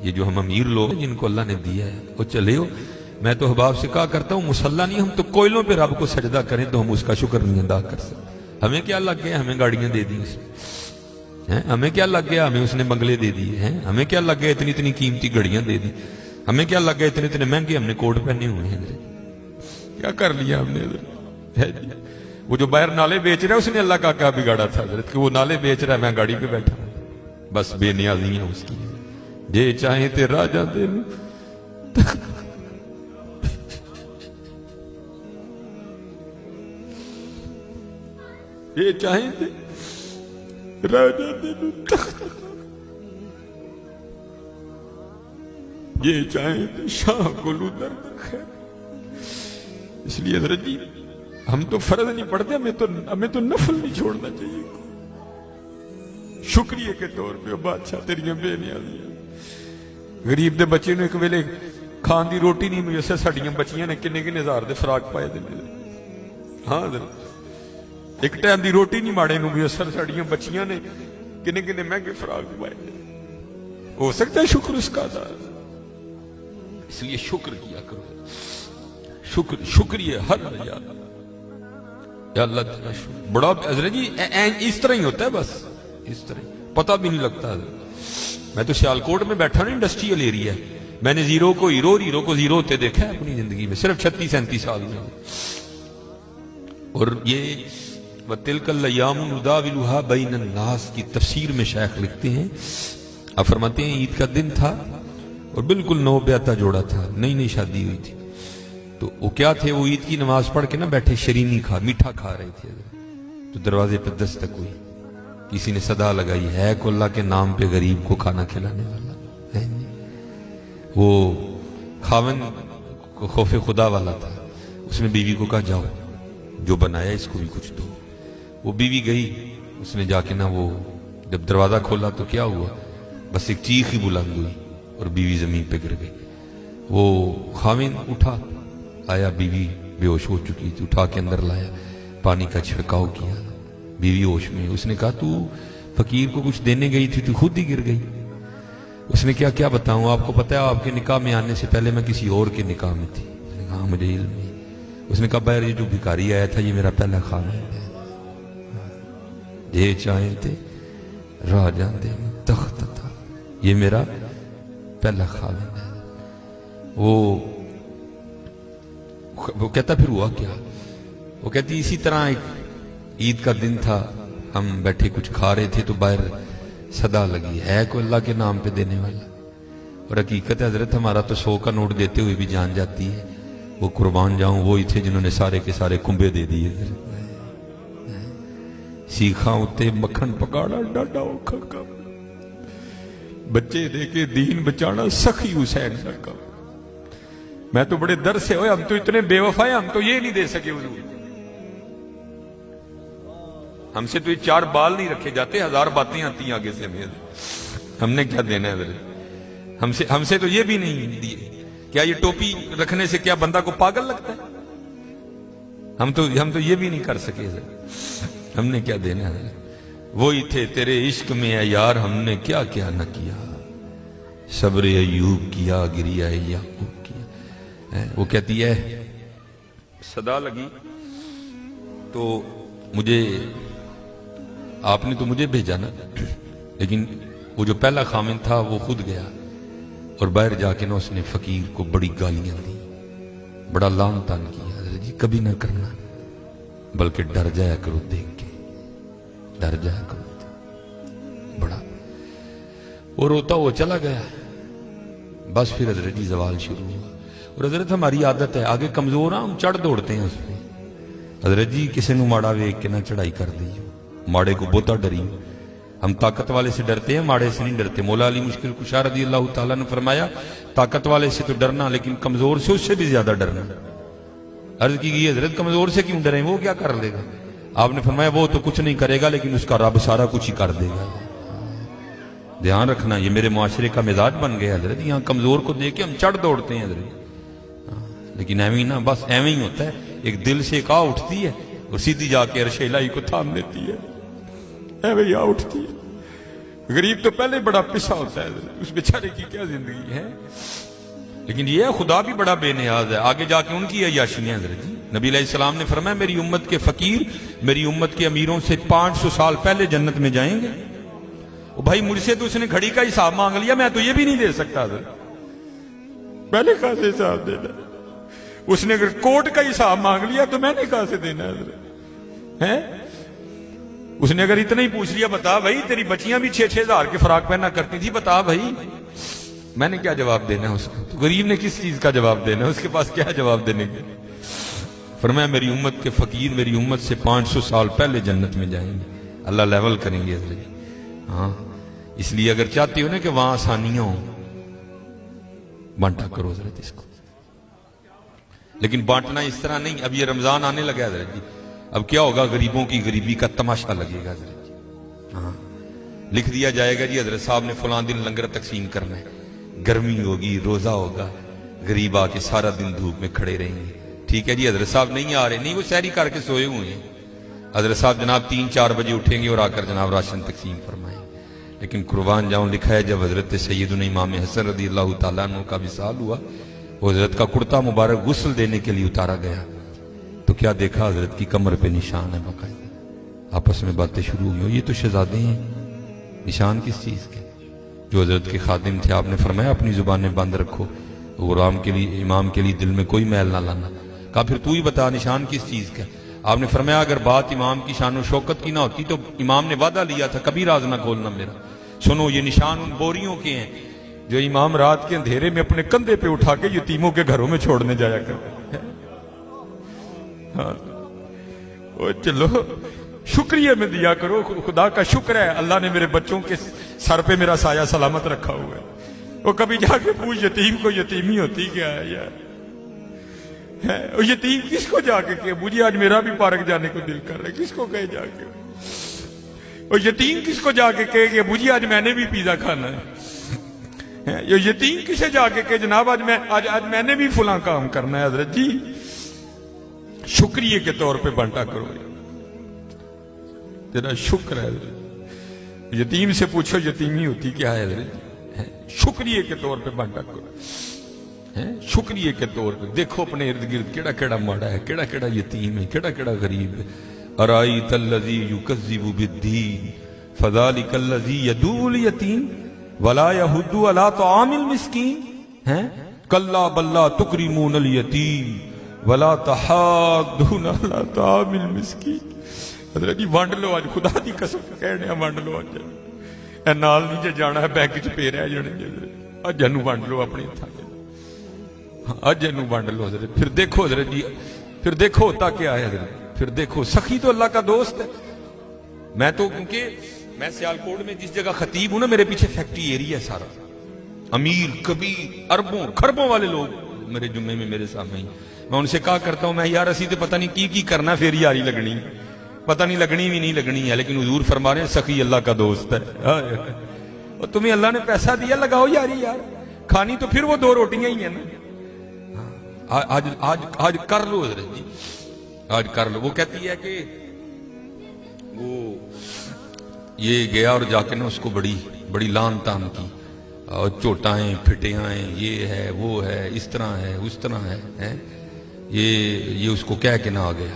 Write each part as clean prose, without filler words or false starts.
یہ جو ہم امیر لوگ ہیں جن کو اللہ نے دیا ہے وہ چلے ہو. میں تو احباب سے کہا کرتا ہوں مسلح نہیں، ہم تو کوئلوں پہ رب کو سجدہ کریں تو ہم اس کا شکر نہیں ادا کر سکتے. ہمیں کیا لگ گیا ہمیں گاڑیاں دے دی اس نے، ہمیں کیا لگ گیا ہمیں اس نے بنگلے دے دیے ہیں، ہمیں کیا لگ گیا اتنی اتنی قیمتی گھڑیاں دے دی، ہمیں کیا لگ گیا اتنے اتنے مہنگے ہم نے کوٹ پہنے ہوئے ہیں. کیا کر لیا ہم نے؟ وہ جو باہر نالے بیچ رہا ہے اس نے اللہ کا کیا بگاڑا تھا حضرت کہ وہ نالے بیچ رہا ہے، میں گاڑی پہ بیٹھا ہوں. بس بے نیازیاں اس کی، جے چاہیں تے راجہ دے یہ چاہیں تے راجہ دے یہ چاہیں تے شاہ گلو در خیر. اس لیے حضرت جی ہم تو فرض نہیں پڑھتے، ہمیں تو نفل نہیں چھوڑنا چاہیے. شکریہ کے طور پہ بادشاہ تیریاں بے نیازیاں. غریب دے بچے نے ایک ویلے کھان دی روٹی نہیں میسر، ساڑیاں بچیاں نے کنے کنے ہزار دے فراق پائے دے میرے. ہاں حضرت ایک ٹائم دی روٹی نہیں ماڑے نو میسر، ساڑیاں بچیاں نے کنے کنے مہنگے فراق پائے دے. ہو سکتا ہے شکر اس کا ادا. اس لیے شکر کیا کرو، شکریہ ہر یا اللہ تیرا شکر. بڑا حضرت جی اس طرح ہی ہوتا ہے، بس اس طرح پتہ بھی نہیں لگتا. میں تو سیالکوٹ میں بیٹھا نا، انڈسٹریل ایریا، میں نے زیرو کو ہیرو اور ہیرو کو زیرو ہوتے دیکھا ہے اپنی زندگی میں صرف 36-37 سال میں. اور یہ وَتِلْكَ الْأَيَّامُ نُدَاوِلُهَا بَيْنَ النَّاسِ کی تفسیر میں شیخ لکھتے ہیں، آپ فرماتے ہیں عید کا دن تھا اور بالکل نو بیاتہ جوڑا تھا، نئی نئی شادی ہوئی تھی. تو وہ کیا تھے، وہ عید کی نماز پڑھ کے نا بیٹھے شرینی میٹھا کھا رہے تھے. تو دروازے پہ دستک ہوئی، کسی نے صدا لگائی، ہے کو اللہ کے نام پہ غریب کو کھانا کھلانے والا ہے. وہ خاون کو خوف خدا والا تھا، اس نے بیوی کو کہا جاؤ جو بنایا اس کو بھی کچھ دو. وہ بیوی گئی، اس نے جا کے نا وہ جب دروازہ کھولا تو کیا ہوا، بس ایک چیخ ہی بلند ہوئی اور بیوی زمین پہ گر گئی. وہ خاون اٹھا، آیا، بیوی بے ہوش ہو چکی تھی، اٹھا کے اندر لایا، پانی کا چھڑکاؤ کیا، بیوی ہوش میں. اس نے کہا تو فقیر کو کچھ دینے گئی تھی تو خود ہی گر گئی. اس نے کیا بتاؤں، آپ کو پتا ہے آپ کے نکاح میں آنے سے پہلے میں کسی اور کے نکاح میں تھی. اس نے کہا ہاں مجھے علم ہے. اس نے کہا باہر یہ جو بھکاری آیا تھا یہ میرا پہلا خاون ہے، یہ چاہیں تھے راجہ دے تخت تھا، یہ میرا پہلا خاون ہے. وہ کہتا پھر ہوا کیا، وہ کہتی اسی طرح ایک عید کا دن تھا، ہم بیٹھے کچھ کھا رہے تھے تو باہر صدا لگی، ہے کوئی اللہ کے نام پہ دینے والا. اور حقیقت ہے حضرت ہمارا تو 100 کا نوٹ دیتے ہوئے بھی جان جاتی ہے. وہ قربان جاؤں وہی تھے جنہوں نے سارے کے سارے کنبے دے دیے. سیکھاں اتے مکھن پکاڑا ڈاڈا اوکھا کام، بچے دے کے دین بچانا سخی حسین کا کام. میں تو بڑے در سے ہوئے، ہم تو اتنے بے وفا ہیں، ہم تو یہ نہیں دے سکے حضور. ہم سے تو یہ 4 بال نہیں رکھے جاتے، 1000 باتیں آتی ہیں آگے سے. ہم نے کیا دینا ہے حضرت؟ ہم سے تو یہ بھی نہیں دیے. کیا یہ ٹوپی رکھنے سے کیا بندہ کو پاگل لگتا ہے؟ ہم تو یہ بھی نہیں کر سکے. ہم نے کیا دینا ہے؟ وہی تھے تیرے عشق میں اے یار، ہم نے کیا کیا نہ کیا، صبر ایوب کیا، گریہ یعقوب کیا. وہ کہتی ہے صدا لگی تو مجھے، آپ نے تو مجھے بھیجا نا، لیکن وہ جو پہلا خامن تھا وہ خود گیا اور باہر جا کے نا اس نے فقیر کو بڑی گالیاں دی، بڑا لعن طعن کیا. حضرت جی کبھی نہ کرنا، بلکہ ڈر جایا کرو دیکھ کے، ڈر جایا کرو بڑا. وہ روتا وہ چلا گیا. بس پھر حضرت جی زوال شروع ہوا. اور حضرت ہماری عادت ہے آگے کمزور ہاں ہم چڑھ دوڑتے ہیں اس پہ. حضرت جی کسی نو ماڑا ویک کے نہ چڑھائی کر دی، ماڑے کو بہتا ڈری. ہم طاقت والے سے ڈرتے ہیں، ماڑے سے نہیں ڈرتے. مولا علی مشکل کشا رضی اللہ تعالیٰ نے فرمایا طاقت والے سے تو ڈرنا لیکن کمزور سے اس سے بھی زیادہ ڈرنا. عرض کی گئی حضرت کمزور سے کیوں ڈریں، وہ کیا کر لے گا؟ آپ نے فرمایا وہ تو کچھ نہیں کرے گا لیکن اس کا رب سارا کچھ ہی کر دے گا. دھیان رکھنا، یہ میرے معاشرے کا مزاج بن گیا حضرت. یہاں کمزور کو دیکھ کے ہم چڑھ دوڑتے ہیں حضرت، لیکن ایویں نہ، بس ایویں ہی ہوتا ہے. ایک دل سے ایک آ اٹھتی ہے اور سیدھی جا کے عرش الہی کو تھام لیتی ہے، ایویں آ اٹھتی ہے. غریب تو پہلے بڑا پسا ہوتا ہے، اس بیچارے کی کیا زندگی ہے. لیکن یہ خدا بھی بڑا بے نیاز ہے. آگے جا کے ان کی عیاشیاں حضرت جی. نبی علیہ السلام نے فرمایا میری امت کے فقیر میری امت کے امیروں سے 500 سال پہلے جنت میں جائیں گے. بھائی مجھ سے تو اس نے گھڑی کا حساب مانگ لیا، میں تو یہ بھی نہیں دے سکتا حضرت. پہلے کہاں سے حساب دینا؟ اس نے اگر کوٹ کا حساب مانگ لیا تو میں نے کہاں سے دینا حضرت ہے؟ اس نے اگر اتنا ہی پوچھ لیا بتا بھائی تیری بچیاں بھی 6-6 ہزار کے فراق پہنا کرتی تھی، بتا بھائی، میں نے کیا جواب دینا ہے اس کو؟ تو غریب نے کس چیز کا جواب دینا ہے؟ اس کے پاس کیا جواب دینے کے؟ فرمایا میری امت کے فقیر میری امت سے 500 سال پہلے جنت میں جائیں گے. اللہ لیول کریں گے حضرت. ہاں اس لیے اگر چاہتے ہو نا کہ وہاں آسانیاں ہوں، بانٹا کرو حضرت اس کو. لیکن بانٹنا اس طرح نہیں. اب یہ رمضان آنے لگا حضرت جی، اب کیا ہوگا؟ غریبوں کی غریبی کا تماشا لگے گا حضرت جی. ہاں لکھ دیا جائے گا جی حضرت صاحب نے فلاں دن لنگر تقسیم کرنا ہے، گرمی ہوگی، روزہ ہوگا، غریب آ کے سارا دن دھوپ میں کھڑے رہیں گے. ٹھیک ہے جی حضرت صاحب نہیں آ رہے، نہیں وہ سحری کر کے سوئے ہوئے ہیں. حضرت صاحب جناب 3-4 بجے اٹھیں گے اور آ کر جناب راشن تقسیم فرمائیں. لیکن قربان جاؤں لکھا ہے جب حضرت سیدنا امام حسن رضی اللہ تعالیٰ عنہ کا وصال ہوا، وہ حضرت کا کرتا مبارک غسل دینے کے لیے اتارا گیا تو کیا دیکھا؟ حضرت کی کمر پہ نشان ہے باقاعدہ. آپس میں باتیں شروع ہوئی، یہ تو شہزادے ہیں، نشان کس چیز کے؟ جو حضرت کے خادم تھے آپ نے فرمایا اپنی زبانیں بند رکھو، غلام کے لیے امام کے لیے دل میں کوئی میل نہ لانا. کہا پھر تو ہی بتا نشان کس چیز کا؟ آپ نے فرمایا اگر بات امام کی شان و شوکت کی نہ ہوتی تو امام نے وعدہ لیا تھا کبھی راز نہ کھولنا میرا. سنو یہ نشان ان بوریوں کے ہیں جو امام رات کے اندھیرے میں اپنے کندھے پہ اٹھا کے یتیموں کے گھروں میں چھوڑنے جایا کرتے ہیں. چلو شکریہ میں دیا کرو، خدا کا شکر ہے اللہ نے میرے بچوں کے سر پہ میرا سایہ سلامت رکھا ہوا ہے. وہ کبھی جا کے پوچھ یتیم کو یتیمی ہوتی کیا ہے یار؟ یتیم کس کو جا کے کہ مجھے آج میرا بھی پارک جانے کو دل کر رہا ہے، کس کو کہے جا کے؟ اور یتیم کس کو جا کے کہے کہ مجھے آج میں نے بھی پیزا کھانا ہے؟ یہ یتیم کسے جا کے کہ جناب آج میں نے بھی فلاں کام کرنا ہے؟ حضرت جی شکریہ کے طور پہ بانٹا کرو، تیرا شکر ہے حضرت. یتیم سے پوچھو یتیمی ہوتی کیا ہے حضرت؟ شکریہ کے طور پہ بانٹا کرو، شکریہ کے طور پہ. دیکھو اپنے ارد گرد کیڑا کیڑا ماڑا ہے، کیڑا کیڑا یتیم ہے، کیڑا کیڑا غریب ہے. ارائیت الذی یکذب بالدین فذلک الذی یدعو الیتیم ولا یحض علی طعام المسکین. کلا بل لا تکرمون الیتیم ولا تحاضون علی طعام المسکین. حضرت جی وانڈ لو آج، خدا دی قسم کہنے ہیں وانڈ لو آج. اے نال نہیں جے جانا ہے بینک چ پے رہ جانے جی. اج انو وانڈ لو اپنے تھا، اج انو وانڈ لو حضرت. پھر دیکھو حضرت جی، پھر دیکھو ہوتا کیا ہے حضرت. پھر دیکھو سخی تو اللہ کا دوست ہے. میں تو کیونکہ میں سیالکوٹ میں جس جگہ خطیب ہوں نا میرے پیچھے فیکٹری ایریا ہے سارا، امیر کبیر اربوں خربوں والے لوگ میرے جمعے میں میرے سامنے ہی. میں ان سے کہا کرتا ہوں میں یار اسی تو پتہ نہیں کی کرنا پھر یاری لگنی، پتہ نہیں لگنی بھی نہیں لگنی ہے، لیکن حضور فرما رہے ہیں سخی اللہ کا دوست ہے. اور تمہیں اللہ نے پیسہ دیا لگاؤ یاری یار، کھانی تو پھر وہ 2 روٹیاں ہی ہیں نا. آج کر لو حضرت جی، آج کر لو. وہ کہتی ہے کہ وہ یہ گیا اور جا کے نا اس کو بڑی لان تان کی، اور چوٹائیں پھٹیاں، یہ ہے وہ ہے، اس طرح ہے اس طرح ہے. یہ اس کو کہہ کے نہ آ گیا،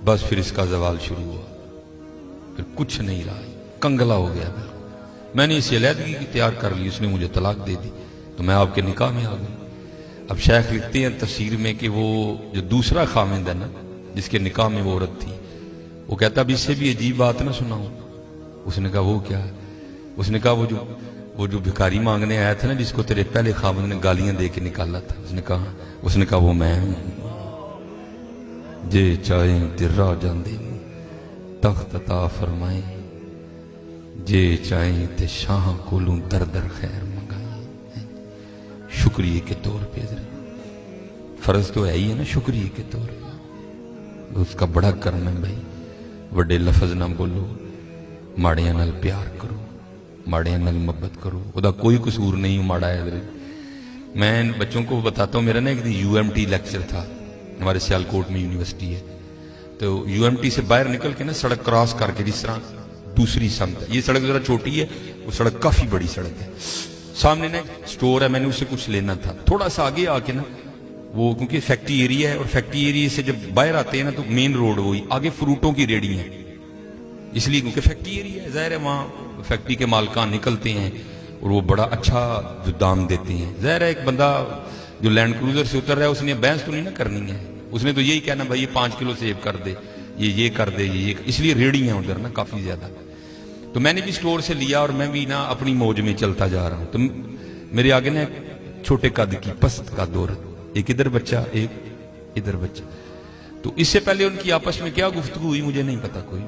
بس پھر اس کا زوال شروع ہوا، پھر کچھ نہیں رہا، کنگلا ہو گیا بالکل. میں نے اسے علیحدگی تیار کر لی، اس نے مجھے طلاق دے دی تو میں آپ کے نکاح میں آ گئی. اب شیخ لکھتے ہیں تفسیر میں کہ وہ جو دوسرا خامند ہے نا جس کے نکاح میں وہ عورت تھی، وہ کہتا اب اس سے بھی عجیب بات نہ سناؤں. اس نے کہا وہ کیا ہے؟ اس نے کہا وہ جو بھکاری مانگنے آیا تھا نا جس کو تیرے پہلے خامند نے گالیاں دے کے نکالا تھا، اس نے کہا وہ میں ہوں. جے چاہیں درا جاندے تخت عطا فرمائیں، جے چاہیں تے شاہ کولوں در در خیر منگائیں. شکریہ کے طور پہ فرض تو ہے ہی ہے نا، شکریہ کے طور پہ اس کا بڑا کرم ہے بھائی. وڈے لفظ نہ بولو، ماڑیاں نال پیار کرو، ماڑیاں نال محبت کرو. وہ دا کوئی قصور نہیں ماڑا ہے. میں بچوں کو بتاتا ہوں، میرا نا ایک UMT لیکچر تھا، ہمارے سیالکوٹ میں یونیورسٹی ہے، تو UMT سے باہر نکل کے نا سڑک کراس کر کے جس طرح دوسری سمت ہے، یہ سڑک ذرا چھوٹی ہے، وہ سڑک کافی بڑی سڑک ہے, سامنے نا سٹور ہے, میں نے اس سے کچھ لینا تھا. تھوڑا سا آگے آ کے نا وہ, کیونکہ فیکٹری ایریا ہے, اور فیکٹری ایریا سے جب باہر آتے ہیں نا تو مین روڈ وہی, آگے فروٹوں کی ریڑی ہیں, اس لیے کیونکہ فیکٹری ایریا ہے, ظاہر ہے وہاں فیکٹری کے مالکان نکلتے ہیں اور وہ بڑا اچھا جو دام دیتے ہیں. ظاہر ہے ایک بندہ جو لینڈ کروزر سے اتر رہا ہے اس نے بحث تو نہیں نہ کرنی ہے, اس نے تو یہی کہنا بھائی یہ 5 کلو سیب کر دے, یہ کر دے, یہ اس لیے ریڑی ہیں ادھر نا کافی زیادہ. تو میں نے بھی سٹور سے لیا اور میں بھی نا اپنی موج میں چلتا جا رہا ہوں. تو میرے آگے نا چھوٹے قد کی پست کا دور, ایک ادھر بچہ ایک ادھر بچہ. تو اس سے پہلے ان کی آپس میں کیا گفتگو ہوئی مجھے نہیں پتا کوئی,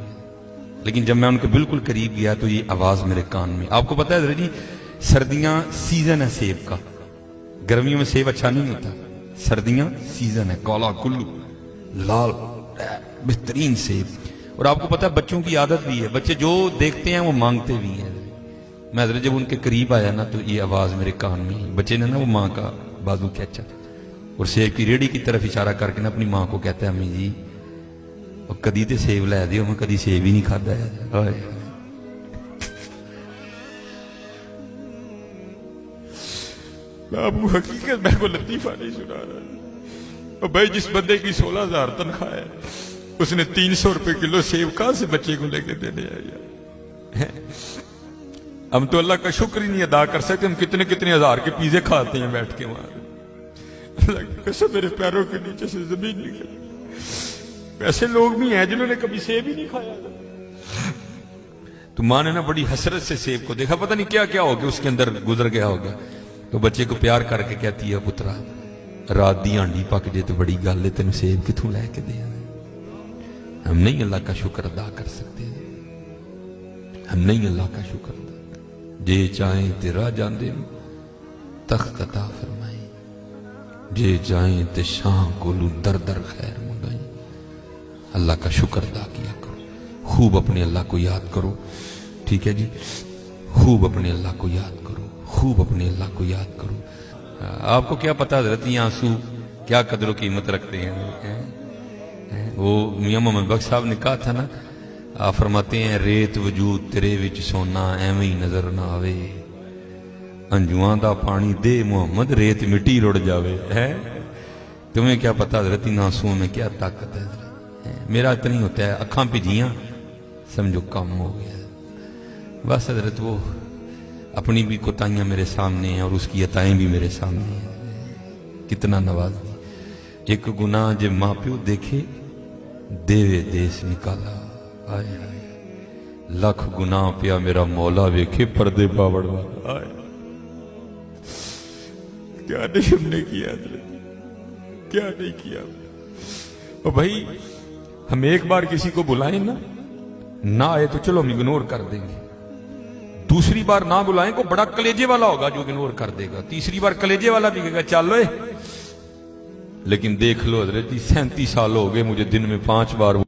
لیکن جب میں ان کے بالکل قریب گیا تو یہ آواز میرے کان میں. آپ کو پتا ہے جی سردیاں سیزن ہے سیب کا, گرمیوں میں سیب اچھا نہیں ہوتا, سردیاں سیزن ہے, کالا کلو لال بہترین سیب. اور آپ کو پتا ہے بچوں کی عادت بھی ہے, بچے جو دیکھتے ہیں وہ مانگتے بھی ہیں. میں حضرت جب ان کے قریب آیا نا تو یہ آواز میرے کان میں, بچے نے نا وہ ماں کا بازو کھینچا اور سیب کی ریڑھی کی طرف اشارہ کر کے نا اپنی ماں کو کہتا ہے امی جی اور کدی تے سیب لے دیو, میں کدی سیب ہی نہیں کھادا ہے. میں آپ کو حقیقت, میں کو لطیفہ نہیں سنا رہا بھائی. جس بندے کی 16,000 تنخواہ ہے اس نے 300 روپے کلو سیب کہاں سے بچے کو لے کے دینے آیا. ہم تو اللہ کا شکر ہی نہیں ادا کر سکتے, ہم کتنے کتنے ہزار کے پیزے کھاتے ہیں بیٹھ کے وہاں. اللہ کی قسم میرے پیروں کے نیچے سے زمین نکل. ایسے لوگ بھی ہیں جنہوں نے کبھی سیب ہی نہیں کھایا. تو ماں نے نا بڑی حسرت سے سیب کو دیکھا, پتہ نہیں کیا کیا ہو گیا اس کے اندر گزر گیا ہوگا. تو بچے کو پیار کر کے کہتی ہے پترا رات دی ہانڈی پک جے تو بڑی گل ہے, تینوں سیب کتوں لے کے دیا. ہم نہیں اللہ کا شکر ادا کر سکتے, ہم نہیں اللہ کا شکر ادا. جے چاہیں تیرا جاندے تخت عطا فرمائیں, جے چاہیں تے شاہ کولو در در خیر منگائیں. اللہ کا شکر ادا کیا کرو, خوب اپنے اللہ کو یاد کرو, ٹھیک ہے جی, خوب اپنے اللہ کو یاد کرو, خوب اپنے اللہ کو یاد کرو. آپ کو کیا پتا حضرت یہ آنسو کیا قدر و قیمت رکھتے ہیں. وہ میاں محمد بخش صاحب نے کہا تھا نا, آپ فرماتے ہیں ریت وجود تیرے وچ سونا ایویں ہی نظر نہ آوے, انجواں دا پانی دے محمد ریت مٹی رڑ جاوے. تمہیں کیا پتا حضرت ان آنسوؤں میں کیا طاقت ہے. میرا اتنا ہی ہوتا ہے, اکھاں بھیجیاں سمجھو کم ہو گیا. بس حضرت وہ اپنی بھی کوتاہیاں میرے سامنے ہیں اور اس کی عطائیں بھی میرے سامنے ہیں. کتنا نواز دی. ایک گناہ جے ماں پیو دیکھے دیوے دیس نکالا, آئے آئے لکھ گناہ پیا میرا مولا ویکھے پردے پاوڑ والا. آئے کیا نہیں ہم نے کیا حضرت, کیا نہیں کیا. اور بھائی ہم ایک بار کسی کو بلائیں نا, نہ آئے تو چلو ہم اگنور کر دیں گے. دوسری بار نہ بلائیں کو بڑا کلیجے والا ہوگا جو اگنور کر دے گا. تیسری بار کلیجے والا بھی کہے گا چل لے. لیکن دیکھ لو حضرت جی 37 سال ہو گئے مجھے دن میں 5 بار